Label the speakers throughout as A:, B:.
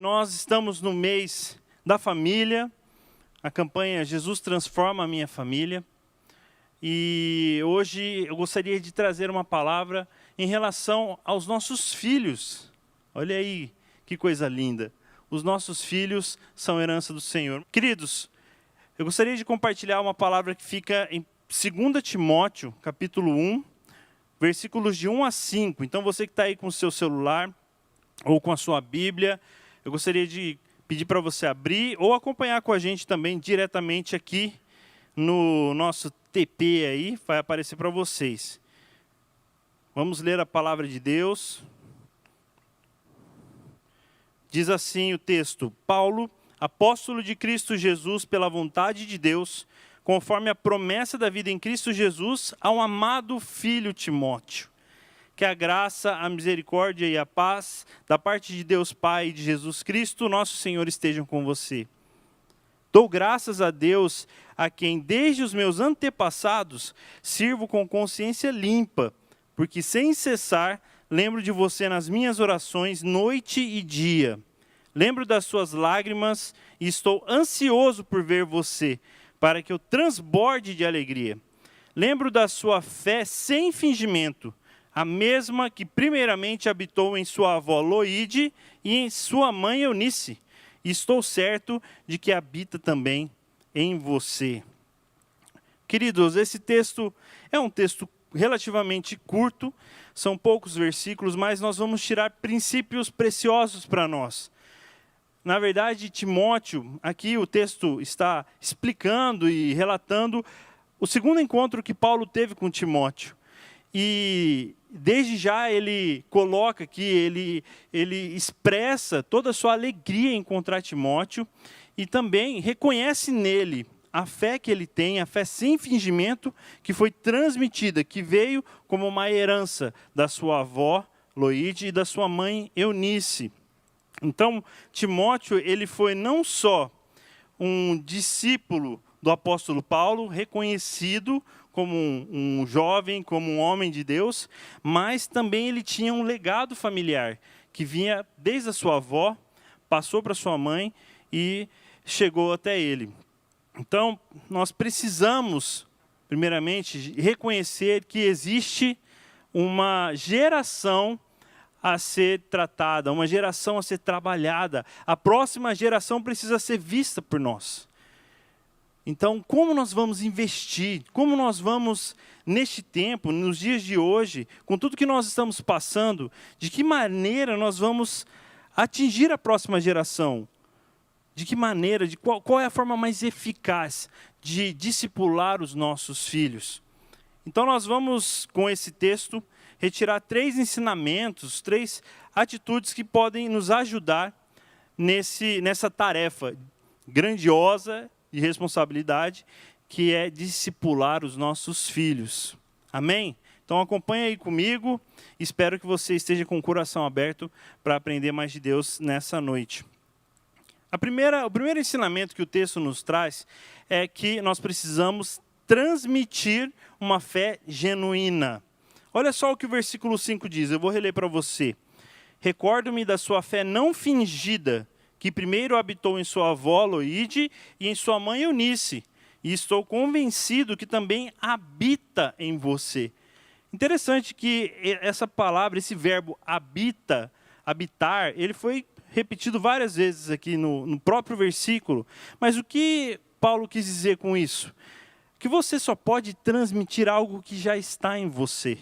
A: Nós estamos no mês da família, a campanha Jesus Transforma a Minha Família. E hoje eu gostaria de trazer uma palavra em relação aos nossos filhos. Olha aí que coisa linda. Os nossos filhos são herança do Senhor. Queridos, eu gostaria de compartilhar uma palavra que fica em 2 Timóteo, capítulo 1, versículos de 1 a 5. Então você que está aí com o seu celular ou com a sua Bíblia, eu gostaria de pedir para você abrir ou acompanhar com a gente também diretamente aqui no nosso TP aí, vai aparecer para vocês. Vamos ler a palavra de Deus. Diz assim o texto: Paulo, apóstolo de Cristo Jesus pela vontade de Deus, conforme a promessa da vida em Cristo Jesus, ao amado filho Timóteo. Que a graça, a misericórdia e a paz da parte de Deus Pai e de Jesus Cristo, nosso Senhor, estejam com você. Dou graças a Deus, a quem desde os meus antepassados sirvo com consciência limpa, porque sem cessar lembro de você nas minhas orações noite e dia. Lembro das suas lágrimas e estou ansioso por ver você, para que eu transborde de alegria. Lembro da sua fé sem fingimento, a mesma que primeiramente habitou em sua avó Loide e em sua mãe Eunice. E estou certo de que habita também em você. Queridos, esse texto é um texto relativamente curto, são poucos versículos, mas nós vamos tirar princípios preciosos para nós. Na verdade, Timóteo, aqui o texto está explicando e relatando o segundo encontro que Paulo teve com Timóteo. E desde já ele coloca aqui, ele expressa toda a sua alegria em encontrar Timóteo e também reconhece nele a fé que ele tem, a fé sem fingimento que foi transmitida, que veio como uma herança da sua avó Loide e da sua mãe Eunice. Então, Timóteo, ele foi não só um discípulo do apóstolo Paulo, reconhecido como um jovem, como um homem de Deus, mas também ele tinha um legado familiar, que vinha desde a sua avó, passou para sua mãe e chegou até ele. Então, nós precisamos, primeiramente, reconhecer que existe uma geração a ser tratada, uma geração a ser trabalhada. A próxima geração precisa ser vista por nós. Então, como nós vamos investir, como nós vamos, neste tempo, nos dias de hoje, com tudo que nós estamos passando, de que maneira nós vamos atingir a próxima geração? De que maneira, qual é a forma mais eficaz de discipular os nossos filhos? Então, nós vamos, com esse texto, retirar 3 ensinamentos, 3 atitudes que podem nos ajudar nessa tarefa grandiosa de responsabilidade, que é discipular os nossos filhos. Amém? Então acompanha aí comigo, espero que você esteja com o coração aberto para aprender mais de Deus nessa noite. O primeiro ensinamento que o texto nos traz é que nós precisamos transmitir uma fé genuína. Olha só o que o versículo 5 diz, eu vou reler para você. Recordo-me da sua fé não fingida, que primeiro habitou em sua avó Loide e em sua mãe Eunice, e estou convencido que também habita em você. Interessante que essa palavra, esse verbo habita, habitar, ele foi repetido várias vezes aqui no próprio versículo. Mas o que Paulo quis dizer com isso? Que você só pode transmitir algo que já está em você.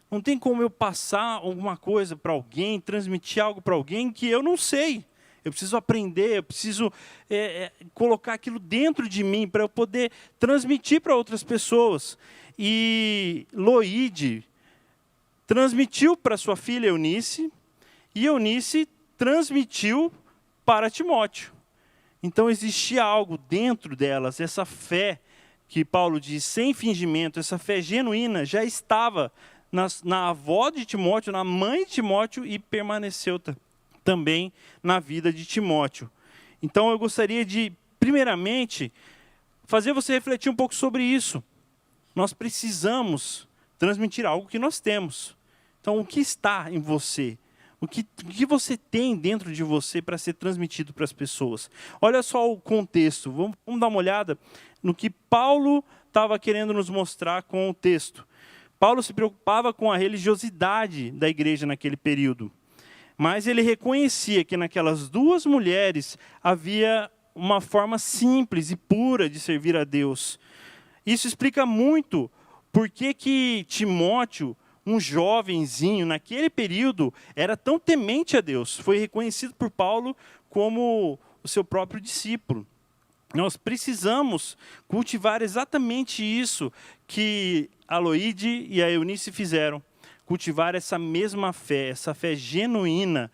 A: Não tem como eu passar alguma coisa para alguém, transmitir algo para alguém que eu não sei. Eu preciso aprender, eu preciso colocar aquilo dentro de mim para eu poder transmitir para outras pessoas. E Loide transmitiu para sua filha Eunice, e Eunice transmitiu para Timóteo. Então existia algo dentro delas, essa fé que Paulo diz, sem fingimento, essa fé genuína já estava na avó de Timóteo, na mãe de Timóteo e permaneceu também na vida de Timóteo. Então eu gostaria de, primeiramente, fazer você refletir um pouco sobre isso. Nós precisamos transmitir algo que nós temos. Então, o que está em você? O que você tem dentro de você para ser transmitido para as pessoas? Olha só o contexto. Vamos dar uma olhada no que Paulo estava querendo nos mostrar com o texto. Paulo se preocupava com a religiosidade da igreja naquele período. Mas ele reconhecia que naquelas duas mulheres havia uma forma simples e pura de servir a Deus. Isso explica muito por que Timóteo, um jovenzinho, naquele período, era tão temente a Deus. Foi reconhecido por Paulo como o seu próprio discípulo. Nós precisamos cultivar exatamente isso que a Loide e a Eunice fizeram. Cultivar essa mesma fé, essa fé genuína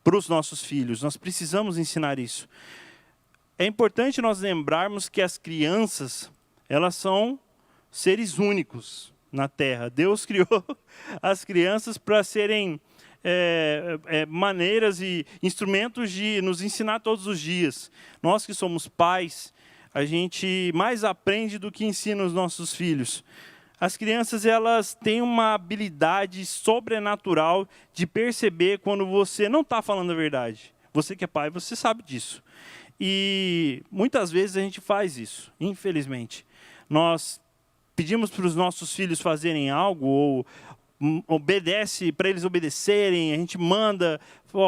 A: para os nossos filhos. Nós precisamos ensinar isso. É importante nós lembrarmos que as crianças, elas são seres únicos na Terra. Deus criou as crianças para serem maneiras e instrumentos de nos ensinar todos os dias. Nós que somos pais, a gente mais aprende do que ensina os nossos filhos. As crianças, elas têm uma habilidade sobrenatural de perceber quando você não está falando a verdade. Você que é pai, você sabe disso. E muitas vezes a gente faz isso, infelizmente. Nós pedimos para os nossos filhos fazerem algo, ou obedece para eles obedecerem, a gente manda,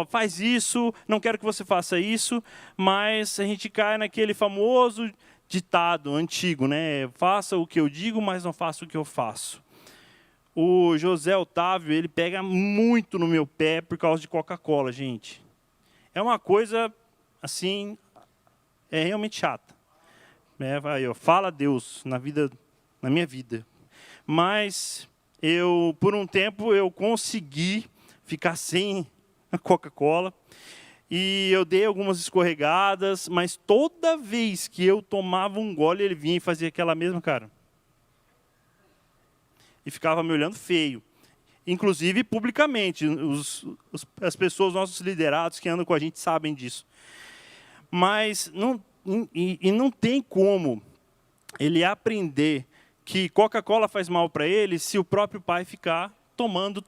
A: faz isso, não quero que você faça isso, mas a gente cai naquele famoso ditado antigo, né? Faça o que eu digo, mas não faça o que eu faço. O José Otávio, ele pega muito no meu pé por causa de Coca-Cola, gente. É uma coisa, assim, realmente chata. Fala a Deus na minha vida. Mas por um tempo, eu consegui ficar sem a Coca-Cola. E eu dei algumas escorregadas, mas toda vez que eu tomava um gole, ele vinha e fazia aquela mesma cara. E ficava me olhando feio. Inclusive, publicamente. As pessoas, nossos liderados que andam com a gente, sabem disso. Mas não tem como ele aprender que Coca-Cola faz mal para ele se o próprio pai ficar tomando.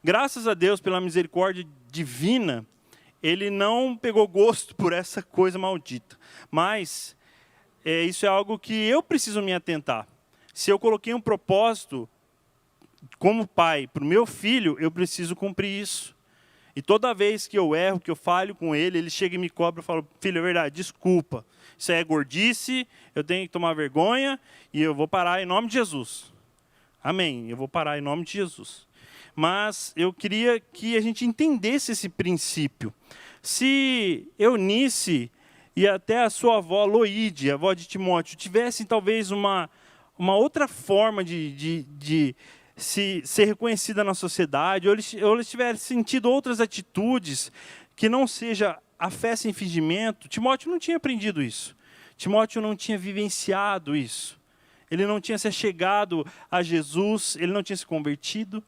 A: Graças a Deus, pela misericórdia divina, ele não pegou gosto por essa coisa maldita. Mas isso é algo que eu preciso me atentar. Se eu coloquei um propósito como pai para o meu filho, eu preciso cumprir isso. E toda vez que eu erro, que eu falho com ele, ele chega e me cobra e fala: filho, é verdade, desculpa. Isso é gordice, eu tenho que tomar vergonha e eu vou parar em nome de Jesus. Amém, eu vou parar em nome de Jesus. Mas eu queria que a gente entendesse esse princípio. Se Eunice e até a sua avó Loide, a avó de Timóteo, tivessem talvez uma outra forma de ser reconhecida na sociedade, ou eles tivessem sentido outras atitudes que não seja a fé sem fingimento, Timóteo não tinha aprendido isso. Timóteo não tinha vivenciado isso. Ele não tinha se achegado a Jesus, ele não tinha se convertido,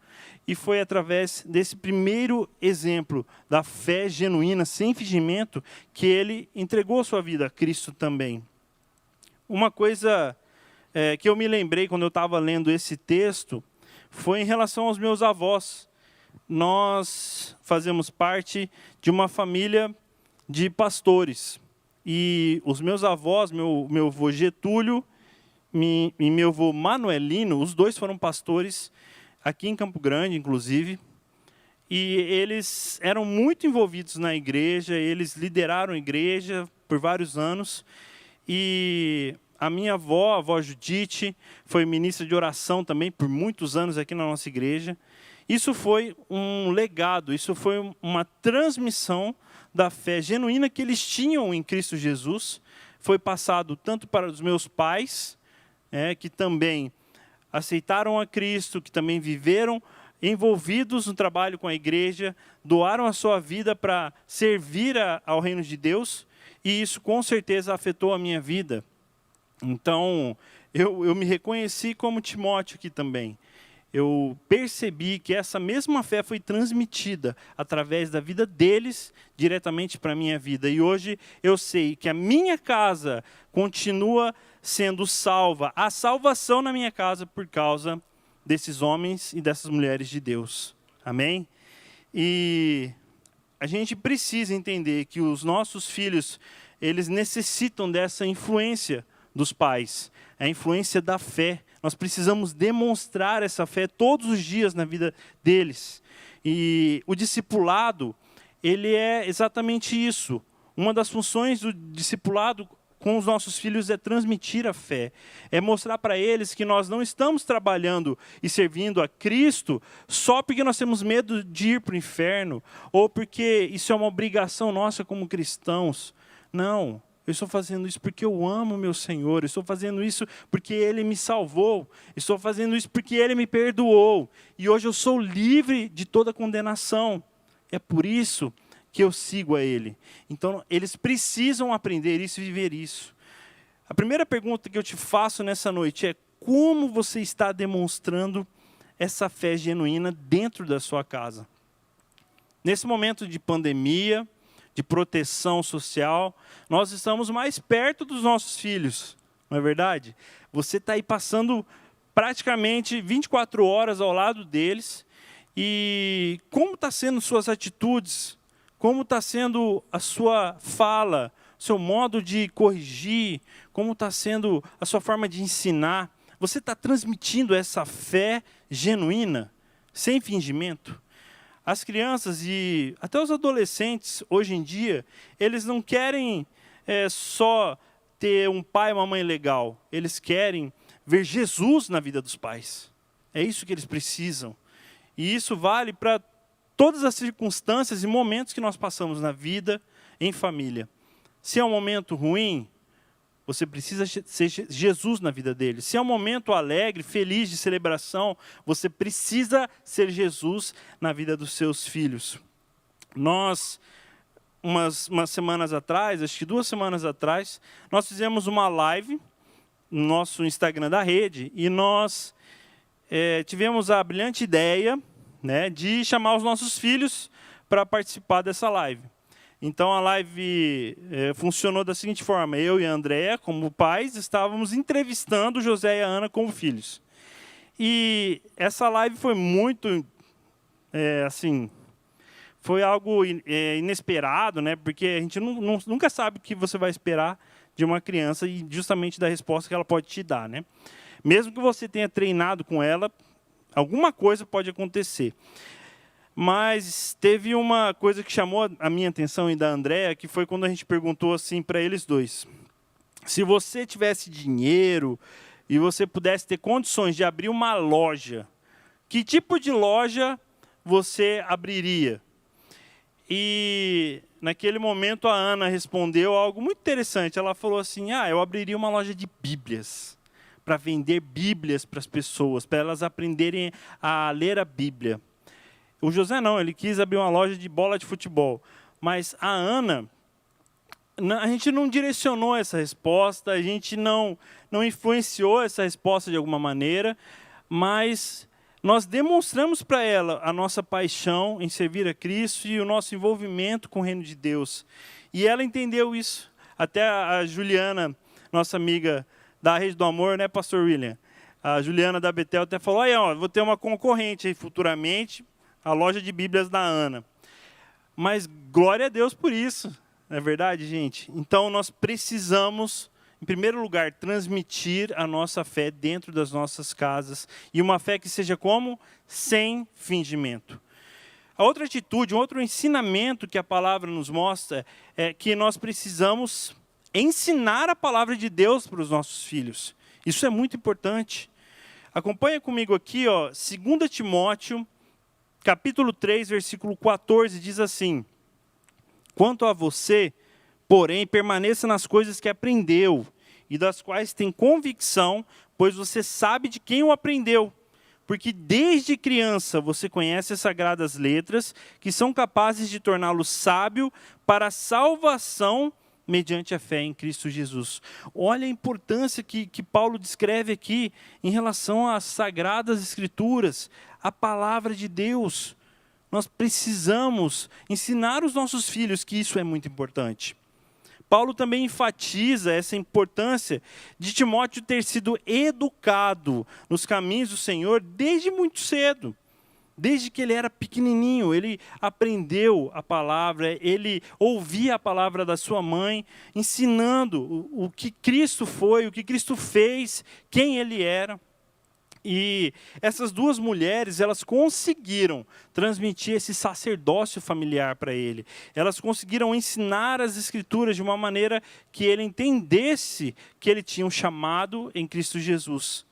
A: e foi através desse primeiro exemplo da fé genuína, sem fingimento, que ele entregou sua vida a Cristo também. Uma coisa que eu me lembrei quando eu estava lendo esse texto foi em relação aos meus avós. Nós fazemos parte de uma família de pastores, e os meus avós, meu avô Getúlio e meu avô Manuelino, os dois foram pastores aqui em Campo Grande, inclusive, e eles eram muito envolvidos na igreja, eles lideraram a igreja por vários anos, e a minha avó, a avó Judite, foi ministra de oração também por muitos anos aqui na nossa igreja. Isso foi um legado, isso foi uma transmissão da fé genuína que eles tinham em Cristo Jesus. Foi passado tanto para os meus pais, que também aceitaram a Cristo, que também viveram envolvidos no trabalho com a igreja, doaram a sua vida para servir ao reino de Deus, e isso com certeza afetou a minha vida. Então, eu me reconheci como Timóteo aqui também. Eu percebi que essa mesma fé foi transmitida através da vida deles diretamente para a minha vida. E hoje eu sei que a minha casa continua sendo salva. Há salvação na minha casa por causa desses homens e dessas mulheres de Deus. Amém? E a gente precisa entender que os nossos filhos, eles necessitam dessa influência dos pais, a influência da fé. Nós precisamos demonstrar essa fé todos os dias na vida deles. E o discipulado, ele é exatamente isso. Uma das funções do discipulado com os nossos filhos é transmitir a fé. É mostrar para eles que nós não estamos trabalhando e servindo a Cristo só porque nós temos medo de ir para o inferno, ou porque isso é uma obrigação nossa como cristãos. Não, eu estou fazendo isso porque eu amo meu Senhor, eu estou fazendo isso porque Ele me salvou, estou fazendo isso porque Ele me perdoou, e hoje eu sou livre de toda condenação. É por isso que eu sigo a Ele. Então, eles precisam aprender isso e viver isso. A primeira pergunta que eu te faço nessa noite é: como você está demonstrando essa fé genuína dentro da sua casa? Nesse momento de pandemia, de proteção social, nós estamos mais perto dos nossos filhos, não é verdade? Você está aí passando praticamente 24 horas ao lado deles, e como está sendo suas atitudes? Como está sendo a sua fala, seu modo de corrigir? Como está sendo a sua forma de ensinar? Você está transmitindo essa fé genuína, sem fingimento? As crianças e até os adolescentes, hoje em dia, eles não querem só ter um pai e uma mãe legal. Eles querem ver Jesus na vida dos pais. É isso que eles precisam. E isso vale para todas as circunstâncias e momentos que nós passamos na vida, em família. Se é um momento ruim, você precisa ser Jesus na vida dele. Se é um momento alegre, feliz, de celebração, você precisa ser Jesus na vida dos seus filhos. Nós, umas semanas atrás, acho que 2 semanas atrás, nós fizemos uma live no nosso Instagram da rede, e nós tivemos a brilhante ideia, né, de chamar os nossos filhos para participar dessa live. Então, a live funcionou da seguinte forma: eu e a Andréa, como pais, estávamos entrevistando o José e a Ana como filhos. E essa live foi muito, foi algo inesperado, né, porque a gente nunca sabe o que você vai esperar de uma criança e justamente da resposta que ela pode te dar, né? Mesmo que você tenha treinado com ela, alguma coisa pode acontecer. Mas teve uma coisa que chamou a minha atenção e da Andréa, que foi quando a gente perguntou assim para eles dois: se você tivesse dinheiro e você pudesse ter condições de abrir uma loja, que tipo de loja você abriria? E naquele momento a Ana respondeu algo muito interessante. Ela falou assim: eu abriria uma loja de Bíblias, para vender Bíblias para as pessoas, para elas aprenderem a ler a Bíblia. O José não, ele quis abrir uma loja de bola de futebol. Mas a Ana, a gente não direcionou essa resposta, a gente não influenciou essa resposta de alguma maneira, mas nós demonstramos para ela a nossa paixão em servir a Cristo e o nosso envolvimento com o reino de Deus. E ela entendeu isso. Até a Juliana, nossa amiga da Rede do Amor, né, Pastor William? A Juliana da Betel até falou: vou ter uma concorrente aí futuramente, a loja de Bíblias da Ana. Mas glória a Deus por isso, não é verdade, gente? Então, nós precisamos, em primeiro lugar, transmitir a nossa fé dentro das nossas casas, e uma fé que seja como? Sem fingimento. A outra atitude, um outro ensinamento que a palavra nos mostra é que nós precisamos ensinar a palavra de Deus para os nossos filhos. Isso é muito importante. Acompanha comigo aqui, 2 Timóteo, capítulo 3, versículo 14, diz assim: quanto a você, porém, permaneça nas coisas que aprendeu e das quais tem convicção, pois você sabe de quem o aprendeu. Porque desde criança você conhece as sagradas letras, que são capazes de torná-lo sábio para a salvação mediante a fé em Cristo Jesus. Olha a importância que Paulo descreve aqui em relação às sagradas escrituras, a palavra de Deus. Nós precisamos ensinar os nossos filhos que isso é muito importante. Paulo também enfatiza essa importância de Timóteo ter sido educado nos caminhos do Senhor desde muito cedo. Desde que ele era pequenininho, ele aprendeu a palavra, ele ouvia a palavra da sua mãe, ensinando o que Cristo foi, o que Cristo fez, quem ele era. E essas duas mulheres, elas conseguiram transmitir esse sacerdócio familiar para ele. Elas conseguiram ensinar as Escrituras de uma maneira que ele entendesse que ele tinha um chamado em Cristo Jesus.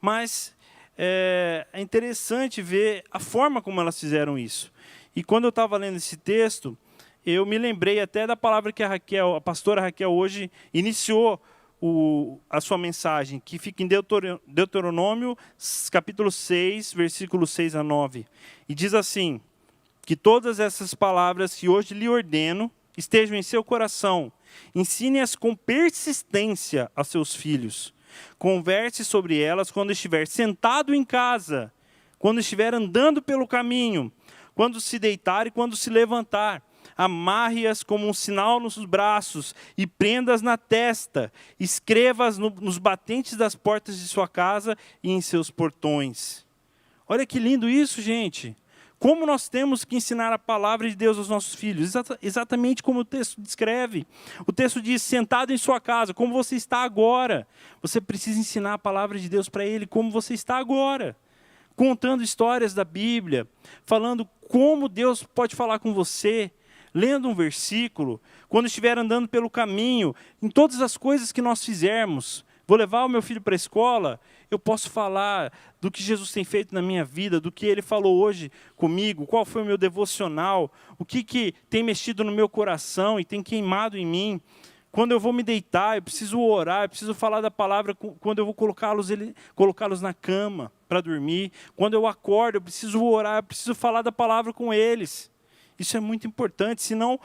A: Mas é interessante ver a forma como elas fizeram isso. E quando eu estava lendo esse texto, eu me lembrei até da palavra que a pastora Raquel hoje iniciou a sua mensagem, que fica em Deuteronômio, capítulo 6, versículos 6 a 9. E diz assim, que todas essas palavras que hoje lhe ordeno estejam em seu coração. Ensine-as com persistência a seus filhos. Converse sobre elas quando estiver sentado em casa, quando estiver andando pelo caminho, quando se deitar e quando se levantar. Amarre-as como um sinal nos braços e prenda-as na testa. Escreva-as nos batentes das portas de sua casa e em seus portões. Olha que lindo isso, gente. Como nós temos que ensinar a palavra de Deus aos nossos filhos? Exatamente como o texto descreve. O texto diz, sentado em sua casa, como você está agora. Você precisa ensinar a palavra de Deus para ele como você está agora. Contando histórias da Bíblia, falando como Deus pode falar com você, lendo um versículo, quando estiver andando pelo caminho, em todas as coisas que nós fizermos. Vou levar o meu filho para a escola, eu posso falar do que Jesus tem feito na minha vida, do que Ele falou hoje comigo, qual foi o meu devocional, o que tem mexido no meu coração e tem queimado em mim. Quando eu vou me deitar, eu preciso orar, eu preciso falar da palavra quando eu vou colocá-los na cama para dormir. Quando eu acordo, eu preciso orar, eu preciso falar da palavra com eles. Isso é muito importante, senão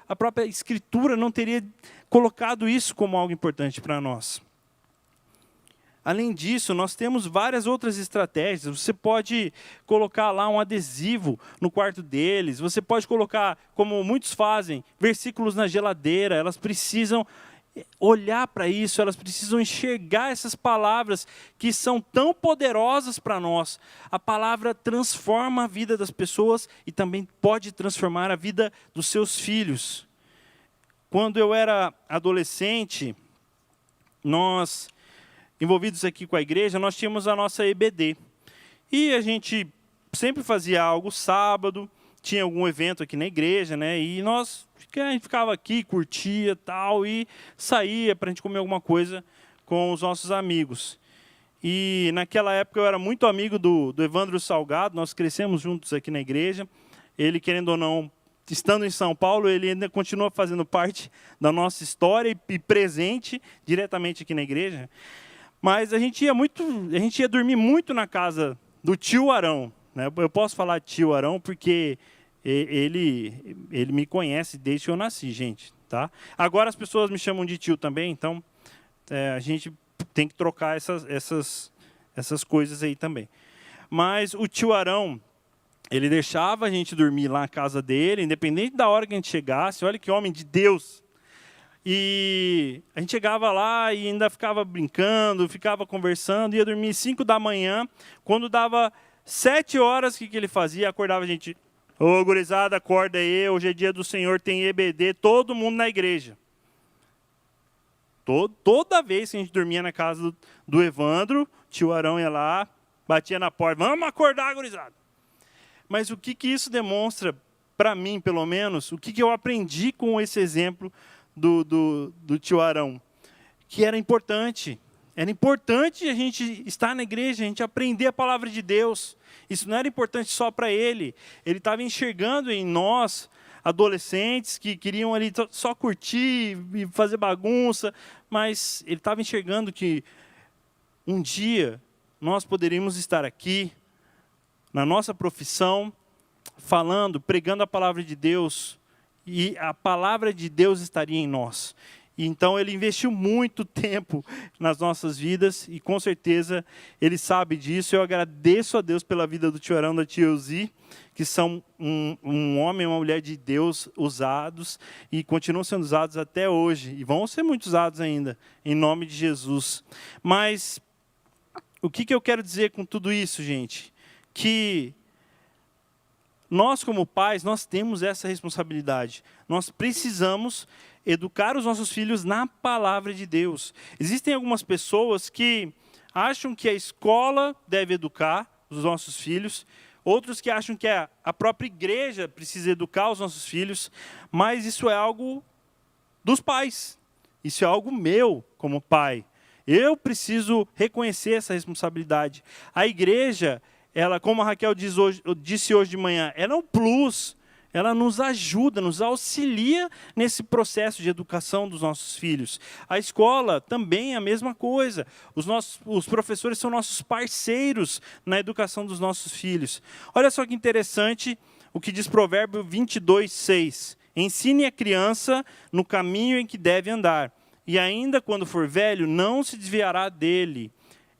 A: a própria Escritura não teria colocado isso como algo importante para nós. Além disso, nós temos várias outras estratégias. Você pode colocar lá um adesivo no quarto deles. Você pode colocar, como muitos fazem, versículos na geladeira. Elas precisam olhar para isso, elas precisam enxergar essas palavras que são tão poderosas para nós. A palavra transforma a vida das pessoas e também pode transformar a vida dos seus filhos. Quando eu era adolescente, nós, envolvidos aqui com a igreja, nós tínhamos a nossa EBD. E a gente sempre fazia algo sábado, tinha algum evento aqui na igreja, né? E a gente ficava aqui, curtia tal, e saía para a gente comer alguma coisa com os nossos amigos. E naquela época eu era muito amigo do Evandro Salgado, nós crescemos juntos aqui na igreja. Ele, querendo ou não, estando em São Paulo, ele ainda continua fazendo parte da nossa história e presente diretamente aqui na igreja. Mas a gente ia dormir muito na casa do tio Arão, né? Eu posso falar tio Arão porque ele me conhece desde que eu nasci, gente. Tá? Agora as pessoas me chamam de tio também, então a gente tem que trocar essas coisas aí também. Mas o tio Arão, ele deixava a gente dormir lá na casa dele, independente da hora que a gente chegasse. Olha que homem de Deus! E a gente chegava lá e ainda ficava brincando, ficava conversando, ia dormir 5 da manhã. Quando dava 7 horas, o que ele fazia? Acordava a gente. Ô, gurizada, acorda aí, hoje é dia do Senhor, tem EBD, todo mundo na igreja. Toda vez que a gente dormia na casa do Evandro, tio Arão ia lá, batia na porta, vamos acordar, gurizada. Mas o que isso demonstra, para mim, pelo menos, o que eu aprendi com esse exemplo do tio Arão? Que era importante a gente estar na igreja, a gente aprender a palavra de Deus. Isso não era importante só para ele. Ele estava enxergando em nós, adolescentes, que queriam ali só curtir e fazer bagunça, mas ele estava enxergando que um dia nós poderíamos estar aqui, na nossa profissão, falando, pregando a palavra de Deus, e a palavra de Deus estaria em nós. Então, ele investiu muito tempo nas nossas vidas e, com certeza, ele sabe disso. Eu agradeço a Deus pela vida do tio Arão e da tia Elzi, que são um homem e uma mulher de Deus usados e continuam sendo usados até hoje. E vão ser muito usados ainda, em nome de Jesus. Mas, o que eu quero dizer com tudo isso, gente? que nós, como pais, nós temos essa responsabilidade. Nós precisamos educar os nossos filhos na palavra de Deus. Existem algumas pessoas que acham que a escola deve educar os nossos filhos, outros que acham que a própria igreja precisa educar os nossos filhos, mas isso é algo dos pais. Isso é algo meu como pai. Eu preciso reconhecer essa responsabilidade. A igreja, ela, como a Raquel disse hoje de manhã, ela é um plus. Ela nos ajuda, nos auxilia nesse processo de educação dos nossos filhos. A escola também é a mesma coisa. Os professores são nossos parceiros na educação dos nossos filhos. Olha só que interessante o que diz Provérbio 22:6. Ensine a criança no caminho em que deve andar, e ainda quando for velho, não se desviará dele.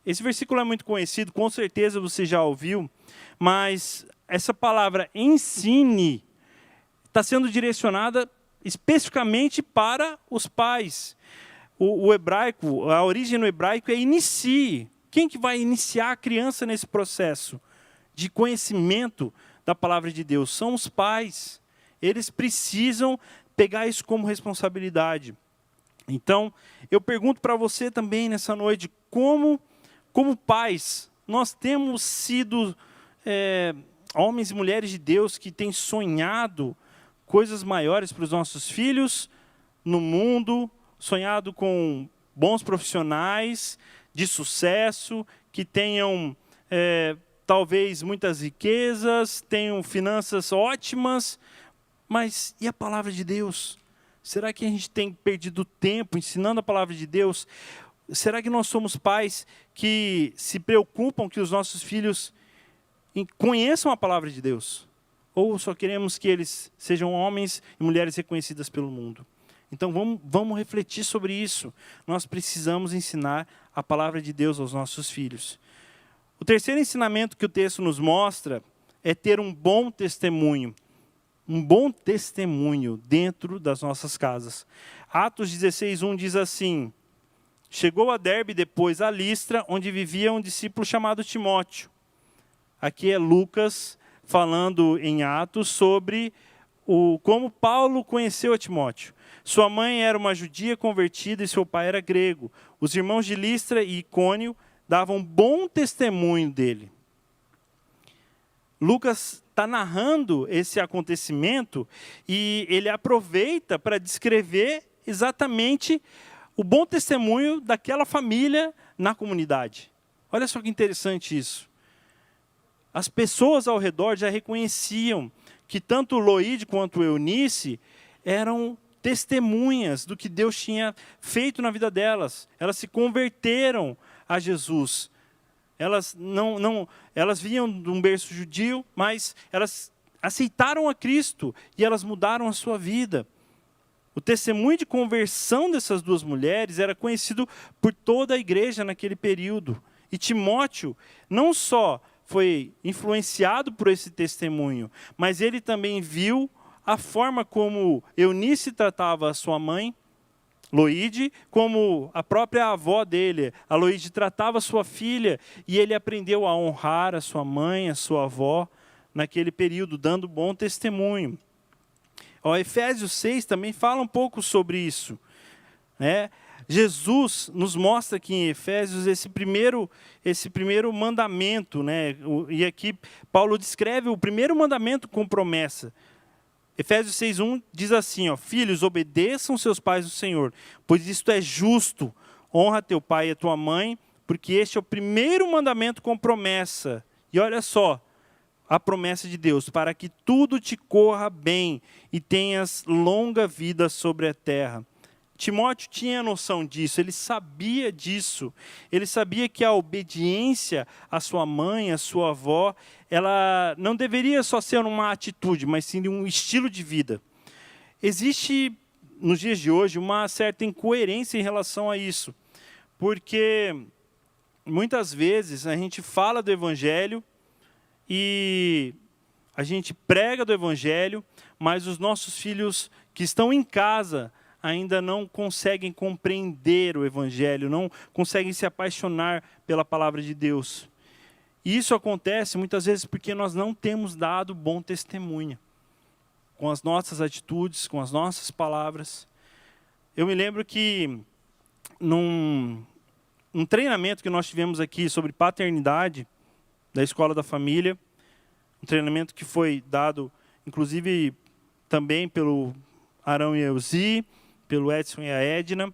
A: Esse versículo é muito conhecido, com certeza você já ouviu, mas essa palavra ensine está sendo direcionada especificamente para os pais. O hebraico, a origem no hebraico é inicie. Quem que vai iniciar a criança nesse processo de conhecimento da palavra de Deus? São os pais. Eles precisam pegar isso como responsabilidade. Então, eu pergunto para você também nessa noite, como pais, nós temos sido homens e mulheres de Deus que têm sonhado coisas maiores para os nossos filhos no mundo, sonhado com bons profissionais de sucesso, que tenham talvez muitas riquezas, tenham finanças ótimas, mas e a palavra de Deus? Será que a gente tem perdido tempo ensinando a palavra de Deus? Será que nós somos pais que se preocupam que os nossos filhos conheçam a palavra de Deus? Ou só queremos que eles sejam homens e mulheres reconhecidas pelo mundo? Então vamos refletir sobre isso. Nós precisamos ensinar a palavra de Deus aos nossos filhos. O terceiro ensinamento que o texto nos mostra é ter um bom testemunho. Um bom testemunho dentro das nossas casas. Atos 16:1 diz assim: chegou a Derbe depois a Listra, onde vivia um discípulo chamado Timóteo. Aqui é Lucas falando em Atos sobre como Paulo conheceu a Timóteo. Sua mãe era uma judia convertida e seu pai era grego. Os irmãos de Listra e Icônio davam bom testemunho dele. Lucas está narrando esse acontecimento e ele aproveita para descrever exatamente o bom testemunho daquela família na comunidade. Olha só que interessante isso. As pessoas ao redor já reconheciam que tanto Loide quanto Eunice eram testemunhas do que Deus tinha feito na vida delas. Elas se converteram a Jesus. Elas elas vinham de um berço judio, mas elas aceitaram a Cristo e elas mudaram a sua vida. O testemunho de conversão dessas duas mulheres era conhecido por toda a igreja naquele período. E Timóteo não só foi influenciado por esse testemunho, mas ele também viu a forma como Eunice tratava a sua mãe, Loide, como a própria avó dele, a Loide, tratava sua filha, e ele aprendeu a honrar a sua mãe, a sua avó, naquele período, dando bom testemunho. Efésios 6 também fala um pouco sobre isso. Jesus nos mostra aqui em Efésios esse primeiro mandamento. E aqui Paulo descreve o primeiro mandamento com promessa. Efésios 6:1 diz assim: filhos, obedeçam seus pais no Senhor, pois isto é justo. Honra teu pai e a tua mãe, porque este é o primeiro mandamento com promessa. E olha só, a promessa de Deus: para que tudo te corra bem e tenhas longa vida sobre a terra. Timóteo tinha noção disso, ele sabia disso. Ele sabia que a obediência à sua mãe, à sua avó, ela não deveria só ser uma atitude, mas sim um estilo de vida. Existe, nos dias de hoje, uma certa incoerência em relação a isso. Porque, muitas vezes, a gente fala do Evangelho e a gente prega do Evangelho, mas os nossos filhos que estão em casa ainda não conseguem compreender o Evangelho, não conseguem se apaixonar pela palavra de Deus. E isso acontece muitas vezes porque nós não temos dado bom testemunho com as nossas atitudes, com as nossas palavras. Eu me lembro que num treinamento que nós tivemos aqui sobre paternidade, da Escola da Família, um treinamento que foi dado, inclusive, também pelo Arão e Elzi, pelo Edson e a Edna.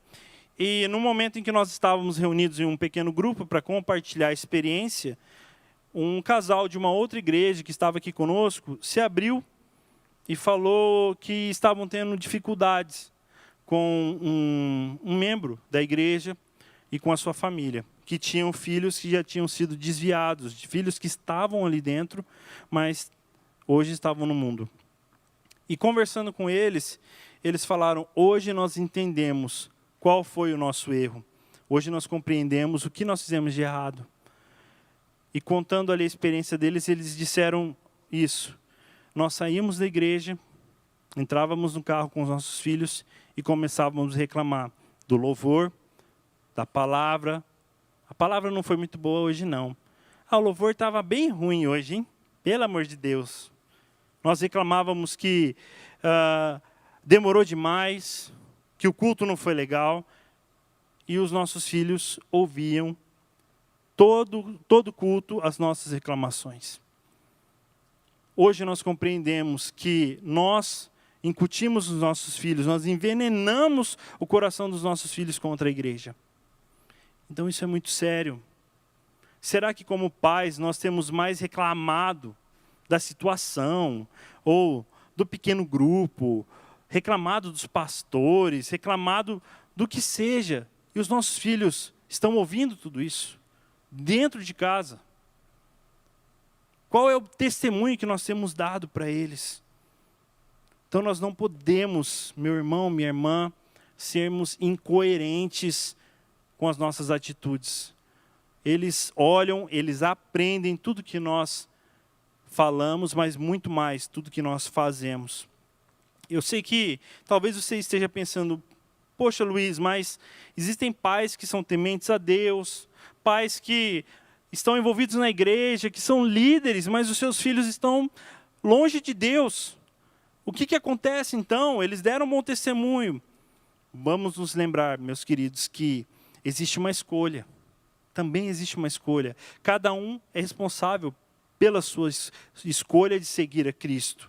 A: E no momento em que nós estávamos reunidos em um pequeno grupo para compartilhar a experiência, um casal de uma outra igreja que estava aqui conosco se abriu e falou que estavam tendo dificuldades com um membro da igreja e com a sua família, que tinham filhos que já tinham sido desviados, de filhos que estavam ali dentro, mas hoje estavam no mundo. E conversando com eles, eles falaram: hoje nós entendemos qual foi o nosso erro. Hoje nós compreendemos o que nós fizemos de errado. E contando ali a experiência deles, eles disseram isso. Nós saímos da igreja, entrávamos no carro com os nossos filhos e começávamos a reclamar do louvor, da palavra. A palavra não foi muito boa hoje, não. O louvor estava bem ruim hoje, hein? Pelo amor de Deus. Nós reclamávamos que demorou demais, que o culto não foi legal. E os nossos filhos ouviam todo culto as nossas reclamações. Hoje nós compreendemos que nós incutimos nos nossos filhos, nós envenenamos o coração dos nossos filhos contra a igreja. Então isso é muito sério. Será que como pais nós temos mais reclamado da situação, ou do pequeno grupo, reclamado dos pastores, reclamado do que seja, e os nossos filhos estão ouvindo tudo isso, dentro de casa? Qual é o testemunho que nós temos dado para eles? Então nós não podemos, meu irmão, minha irmã, sermos incoerentes com as nossas atitudes. Eles olham, eles aprendem tudo que nós falamos, mas muito mais, tudo que nós fazemos. Eu sei que talvez você esteja pensando: poxa, Luiz, mas existem pais que são tementes a Deus, pais que estão envolvidos na igreja, que são líderes, mas os seus filhos estão longe de Deus. O que acontece então? Eles deram um bom testemunho. Vamos nos lembrar, meus queridos, que existe uma escolha. Também existe uma escolha. Cada um é responsável pela sua escolha de seguir a Cristo.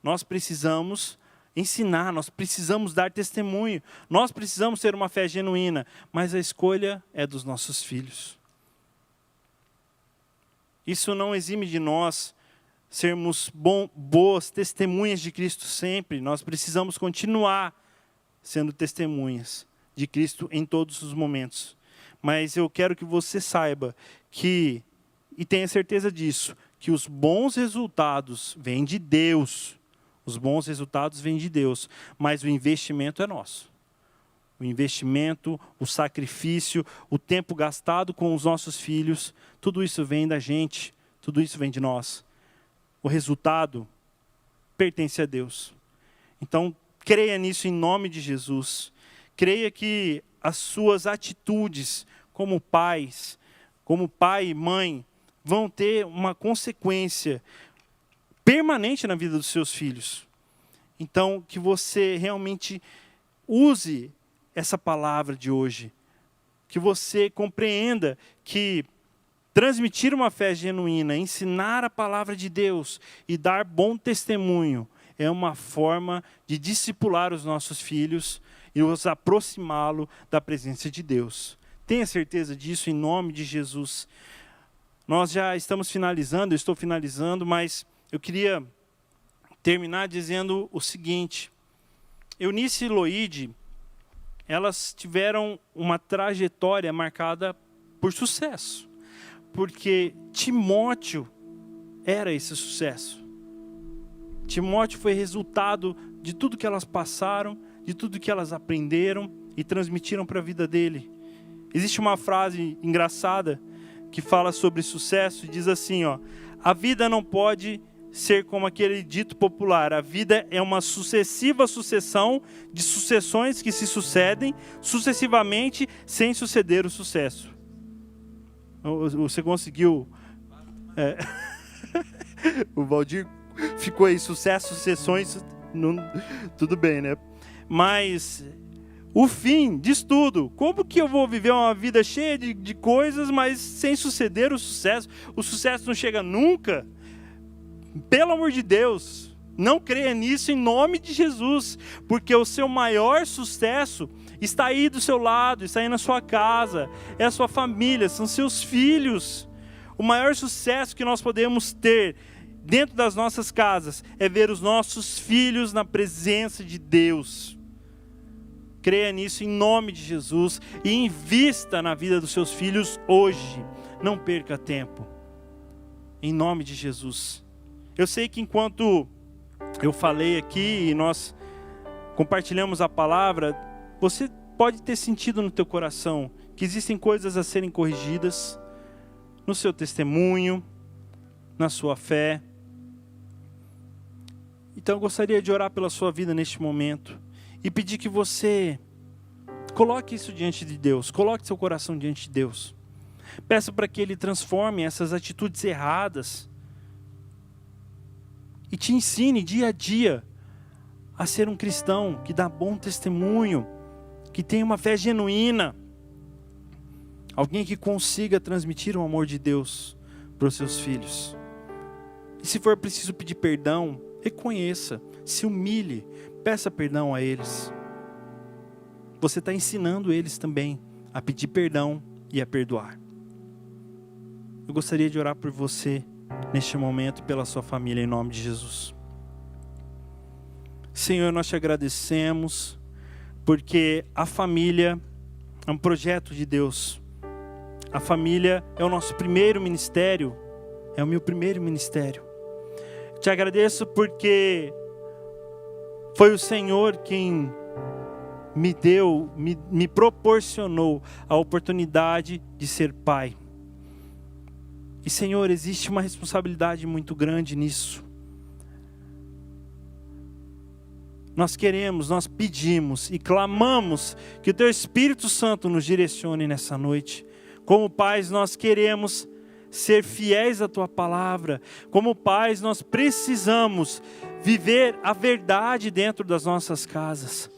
A: Nós precisamos ensinar, nós precisamos dar testemunho, nós precisamos ter uma fé genuína, mas a escolha é dos nossos filhos. Isso não exime de nós sermos boas testemunhas de Cristo sempre. Nós precisamos continuar sendo testemunhas de Cristo em todos os momentos. Mas eu quero que você saiba que, e tenha certeza disso, que os bons resultados vêm de Deus. Os bons resultados vêm de Deus, mas o investimento é nosso. O investimento, o sacrifício, o tempo gastado com os nossos filhos, tudo isso vem da gente, tudo isso vem de nós. O resultado pertence a Deus. Então, creia nisso em nome de Jesus. Creia que as suas atitudes como pais, como pai e mãe, vão ter uma consequência permanente na vida dos seus filhos. Então, que você realmente use essa palavra de hoje. Que você compreenda que transmitir uma fé genuína, ensinar a palavra de Deus e dar bom testemunho é uma forma de discipular os nossos filhos e os aproximá-lo da presença de Deus. Tenha certeza disso em nome de Jesus. Nós já estamos finalizando, eu estou finalizando, mas eu queria terminar dizendo o seguinte: Eunice e Loide, elas tiveram uma trajetória marcada por sucesso, porque Timóteo era esse sucesso. Timóteo foi resultado de tudo que elas passaram, de tudo que elas aprenderam e transmitiram para a vida dele. Existe uma frase engraçada que fala sobre sucesso e diz assim, a vida não pode ser como aquele dito popular: a vida é uma sucessiva sucessão de sucessões que se sucedem sucessivamente sem suceder o sucesso. Você conseguiu... O Valdir ficou aí, sucesso, sessões, tudo bem, né? Mas o fim diz tudo. Como que eu vou viver uma vida cheia de coisas, mas sem suceder o sucesso? O sucesso não chega nunca. Pelo amor de Deus, não creia nisso em nome de Jesus, porque o seu maior sucesso está aí do seu lado, está aí na sua casa, é a sua família, são seus filhos. O maior sucesso que nós podemos ter dentro das nossas casas é ver os nossos filhos na presença de Deus. Creia nisso em nome de Jesus e invista na vida dos seus filhos hoje. Não perca tempo. Em nome de Jesus. Eu sei que enquanto eu falei aqui e nós compartilhamos a palavra, você pode ter sentido no teu coração que existem coisas a serem corrigidas no seu testemunho, na sua fé. Então eu gostaria de orar pela sua vida neste momento e pedir que você coloque isso diante de Deus, coloque seu coração diante de Deus. Peça para que Ele transforme essas atitudes erradas e te ensine dia a dia a ser um cristão que dá bom testemunho, que tem uma fé genuína, alguém que consiga transmitir o amor de Deus para os seus filhos. E se for preciso pedir perdão, reconheça, se humilhe, peça perdão a eles. Você está ensinando eles também a pedir perdão e a perdoar. Eu gostaria de orar por você neste momento e pela sua família em nome de Jesus. Senhor, nós te agradecemos porque a família é um projeto de Deus. A família é o nosso primeiro ministério, é o meu primeiro ministério. Te agradeço porque foi o Senhor quem me proporcionou a oportunidade de ser pai. E Senhor, existe uma responsabilidade muito grande nisso. Nós queremos, nós pedimos e clamamos que o Teu Espírito Santo nos direcione nessa noite. Como pais, nós queremos ser fiéis à Tua palavra. Como pais, nós precisamos viver a verdade dentro das nossas casas.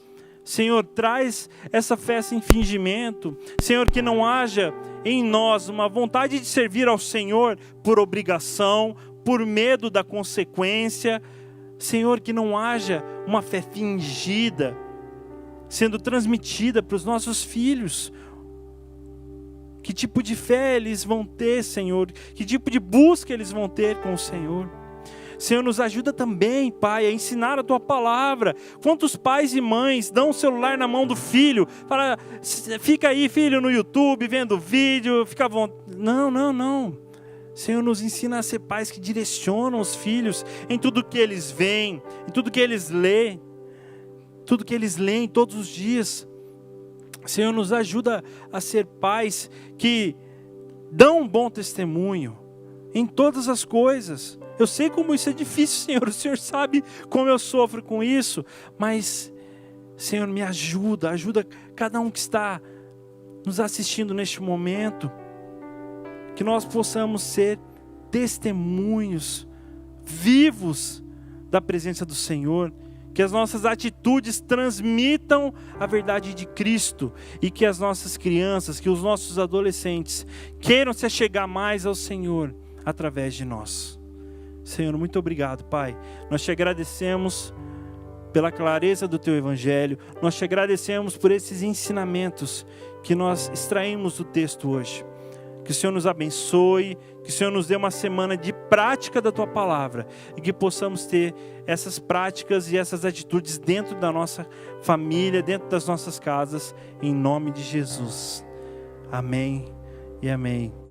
A: Senhor, traz essa fé sem fingimento. Senhor, que não haja em nós uma vontade de servir ao Senhor por obrigação, por medo da consequência. Senhor, que não haja uma fé fingida sendo transmitida para os nossos filhos. Que tipo de fé eles vão ter, Senhor? Que tipo de busca eles vão ter com o Senhor? Senhor, nos ajuda também, Pai, a ensinar a Tua palavra. Quantos pais e mães dão o celular na mão do filho? Fala, fica aí, filho, no YouTube, vendo vídeo, fica à vontade. Não. Senhor, nos ensina a ser pais que direcionam os filhos em tudo que eles veem, em tudo que eles leem, tudo que eles leem todos os dias. Senhor, nos ajuda a ser pais que dão um bom testemunho em todas as coisas. Eu sei como isso é difícil, Senhor. O Senhor sabe como eu sofro com isso. Mas, Senhor, me ajuda cada um que está nos assistindo neste momento. Que nós possamos ser testemunhos vivos da presença do Senhor. Que as nossas atitudes transmitam a verdade de Cristo. E que as nossas crianças, que os nossos adolescentes queiram se achegar mais ao Senhor através de nós. Senhor, muito obrigado, Pai. Nós te agradecemos pela clareza do Teu Evangelho. Nós te agradecemos por esses ensinamentos que nós extraímos do texto hoje. Que o Senhor nos abençoe, que o Senhor nos dê uma semana de prática da Tua Palavra e que possamos ter essas práticas e essas atitudes dentro da nossa família, dentro das nossas casas, em nome de Jesus. Amém e amém.